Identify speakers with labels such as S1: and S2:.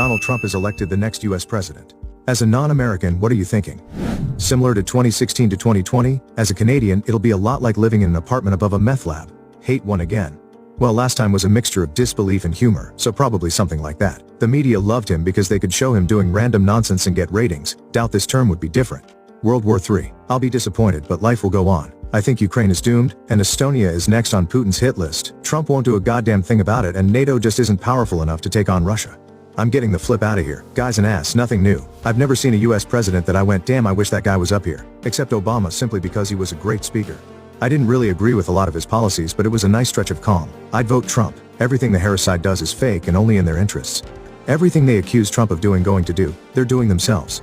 S1: Donald Trump is elected the next US president. As a non-American, what are you thinking? Similar to 2016 to 2020, as a Canadian, it'll be a lot like living in an apartment above a meth lab. Hate one again. Well, last time was a mixture of disbelief and humor, so probably something like that. The media loved him because they could show him doing random nonsense and get ratings. Doubt this term would be different. World War III. I'll be disappointed, but life will go on. I think Ukraine is doomed, and Estonia is next on Putin's hit list. Trump won't do a goddamn thing about it, and NATO just isn't powerful enough to take on Russia. I'm getting the flip out of here. Guy's an ass, nothing new. I've never seen a US president that I went, damn, I wish that guy was up here. Except Obama, simply because he was a great speaker. I didn't really agree with a lot of his policies, but it was a nice stretch of calm. I'd vote Trump. Everything the Harris side does is fake and only in their interests. Everything they accuse Trump of going to do, they're doing themselves.